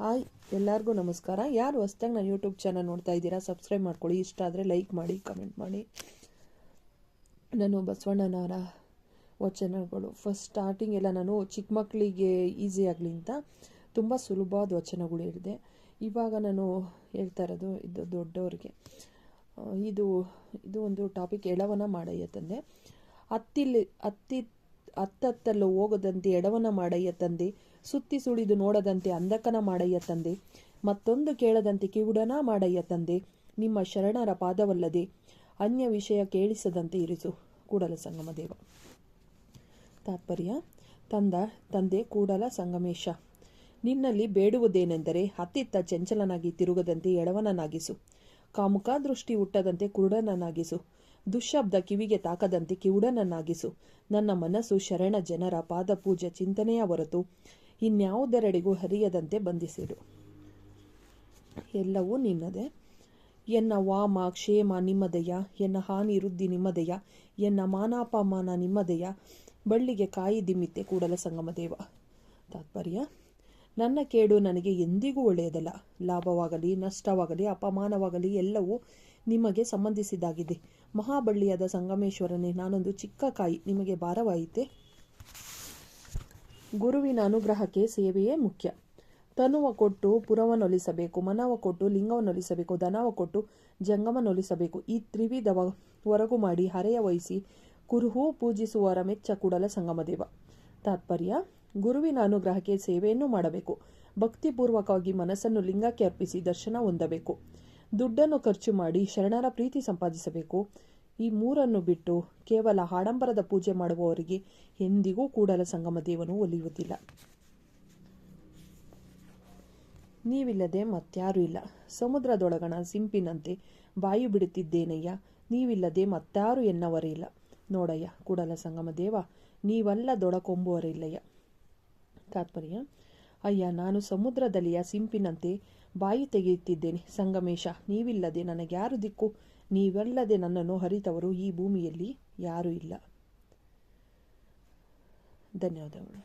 Hi ಎಲ್ಲರಿಗೂ ನಮಸ್ಕಾರ. ಯಾರು ಹೊಸ್ದಾಗಿ ನಾನು ಯೂಟ್ಯೂಬ್ ಚಾನಲ್ ನೋಡ್ತಾ ಇದ್ದೀರಾ ಸಬ್ಸ್ಕ್ರೈಬ್ ಮಾಡ್ಕೊಳ್ಳಿ. ಇಷ್ಟ ಆದರೆ ಲೈಕ್ ಮಾಡಿ, ಕಮೆಂಟ್ ಮಾಡಿ. ನಾನು ಬಸವಣ್ಣನವರ ವಚನಗಳು ಫಸ್ಟ್ ಸ್ಟಾರ್ಟಿಂಗ್ ಎಲ್ಲ ನಾನು ಚಿಕ್ಕ ಮಕ್ಕಳಿಗೆ ಈಸಿ ಆಗಲಿ ಅಂತ ತುಂಬ ಸುಲಭವಾದ ವಚನಗಳು ಹೇಳಿದೆ. ಇವಾಗ ನಾನು ಹೇಳ್ತಾ ಇರೋದು ಇದು ದೊಡ್ಡವ್ರಿಗೆ. ಇದು ಒಂದು ಟಾಪಿಕ್. ಎಡವನ ಮಾಡಯ್ಯ ತಂದೆ, ಹತ್ತತ್ತಲು ಹೋಗದಂತೆ ಎಡವನ ಮಾಡಯ್ಯ ತಂದೆ, ಸುತ್ತಿ ಸುಳಿದು ನೋಡದಂತೆ ಅಂಧಕನ ಮಾಡಯ್ಯ ತಂದೆ, ಮತ್ತೊಂದು ಕೇಳದಂತೆ ಕಿವುಡನ ಮಾಡಯ್ಯ ತಂದೆ, ನಿಮ್ಮ ಶರಣರ ಪಾದವಲ್ಲದೆ ಅನ್ಯ ವಿಷಯ ಕೇಳಿಸದಂತೆ ಇರಿಸು ಕೂಡಲ ಸಂಗಮ ದೇವ. ತಾತ್ಪರ್ಯ: ತಂದೆ ಕೂಡಲ ಸಂಗಮೇಶ, ನಿನ್ನಲ್ಲಿ ಬೇಡುವುದೇನೆಂದರೆ ಅತ್ತಿತ್ತ ಚಂಚಲನಾಗಿ ತಿರುಗದಂತೆ ಎಡವನನಾಗಿಸು, ಕಾಮುಕ ದೃಷ್ಟಿ ಹುಟ್ಟದಂತೆ ಕುರುಡನನ್ನಾಗಿಸು, ದುಶ್ಶಬ್ದ ಕಿವಿಗೆ ತಾಕದಂತೆ ಕಿವುಡನನ್ನಾಗಿಸು. ನನ್ನ ಮನಸ್ಸು ಶರಣ ಜನರ ಪಾದ ಪೂಜೆ ಚಿಂತನೆಯ ಹೊರತು ಇನ್ಯಾವುದರೆಡೆಗೂ ಹರಿಯದಂತೆ ಬಂಧಿಸಿಡು. ಎಲ್ಲವೂ ನಿನ್ನದೇ. ಎನ್ನ ವಾಮ ಕ್ಷೇಮ ನಿಮ್ಮದೆಯ, ಎನ್ನ ಹಾನಿ ವೃದ್ಧಿ ನಿಮ್ಮದೆಯ, ಎನ್ನ ಮಾನಾಪಮಾನ ನಿಮ್ಮದೆಯ, ಬಳ್ಳಿಗೆ ಕಾಯಿ ದಿಮ್ಮಿತೆ ಕೂಡಲ ಸಂಗಮ ದೇವ. ತಾತ್ಪರ್ಯ: ನನ್ನ ಕೇಡು ನನಗೆ ಎಂದಿಗೂ ಒಳ್ಳೆಯದಲ್ಲ. ಲಾಭವಾಗಲಿ ನಷ್ಟವಾಗಲಿ ಅಪಮಾನವಾಗಲಿ ಎಲ್ಲವೂ ನಿಮಗೆ ಸಂಬಂಧಿಸಿದ್ದಾಗಿದೆ. ಮಹಾಬಳ್ಳಿಯಾದ ಸಂಗಮೇಶ್ವರನೇ, ನಾನೊಂದು ಚಿಕ್ಕ ಕಾಯಿ, ನಿಮಗೆ ಭಾರವಾಯಿತೆ? ಗುರುವಿನ ಅನುಗ್ರಹಕ್ಕೆ ಸೇವೆಯೇ ಮುಖ್ಯ. ತನುವ ಕೊಟ್ಟು ಪುರವನ್ನೊಲಿಸಬೇಕು, ಮನವ ಕೊಟ್ಟು ಲಿಂಗವನ್ನೊಲಿಸಬೇಕು, ಧನವ ಕೊಟ್ಟು ಜಂಗಮನೊಲಿಸಬೇಕು. ಈ ತ್ರಿವಿಧವ ಹೊರಗು ಮಾಡಿ ಹರೆಯ ವಹಿಸಿ ಕುರುಹು ಪೂಜಿಸುವವರ ಮೆಚ್ಚ ಕೂಡಲ ಸಂಗಮದೇವ. ತಾತ್ಪರ್ಯ: ಗುರುವಿನ ಅನುಗ್ರಹಕ್ಕೆ ಸೇವೆಯನ್ನು ಮಾಡಬೇಕು. ಭಕ್ತಿಪೂರ್ವಕವಾಗಿ ಮನಸ್ಸನ್ನು ಲಿಂಗಕ್ಕೆ ಅರ್ಪಿಸಿ ದರ್ಶನ ಹೊಂದಬೇಕು. ದುಡ್ಡನ್ನು ಖರ್ಚು ಮಾಡಿ ಶರಣರ ಪ್ರೀತಿ ಸಂಪಾದಿಸಬೇಕು. ಈ ಮೂರನ್ನು ಬಿಟ್ಟು ಕೇವಲ ಆಡಂಬರದ ಪೂಜೆ ಮಾಡುವವರಿಗೆ ಎಂದಿಗೂ ಕೂಡಲ ಸಂಗಮ ದೇವನು ಒಲಿಯುವುದಿಲ್ಲ. ನೀವಿಲ್ಲದೆ ಮತ್ಯಾರೂ ಇಲ್ಲ. ಸಮುದ್ರದೊಳಗಣ ಸಿಂಪಿನಂತೆ ಬಾಯಿ ಬಿಡುತ್ತಿದ್ದೇನಯ್ಯ, ನೀವಿಲ್ಲದೆ ಮತ್ತಾರು ಎನ್ನವರಿಲ್ಲ. ನೋಡಯ್ಯ ಕೂಡಲ ಸಂಗಮ ದೇವ, ನೀವಲ್ಲದೊಡಕೊಂಬುವರಿಲ್ಲಯ್ಯ. ತಾತ್ಪರ್ಯ: ಅಯ್ಯ, ನಾನು ಸಮುದ್ರದಲ್ಲಿಯ ಸಿಂಪಿನಂತೆ ಬಾಯಿ ತೆಗೆಯುತ್ತಿದ್ದೇನೆ. ಸಂಗಮೇಶ, ನೀವಿಲ್ಲದೆ ನನಗ್ಯಾರು ದಿಕ್ಕು? ನೀವಲ್ಲದೆ ನನ್ನನ್ನು ಹರಿತವರು ಈ ಭೂಮಿಯಲ್ಲಿ ಯಾರೂ ಇಲ್ಲ. ಧನ್ಯವಾದಗಳು.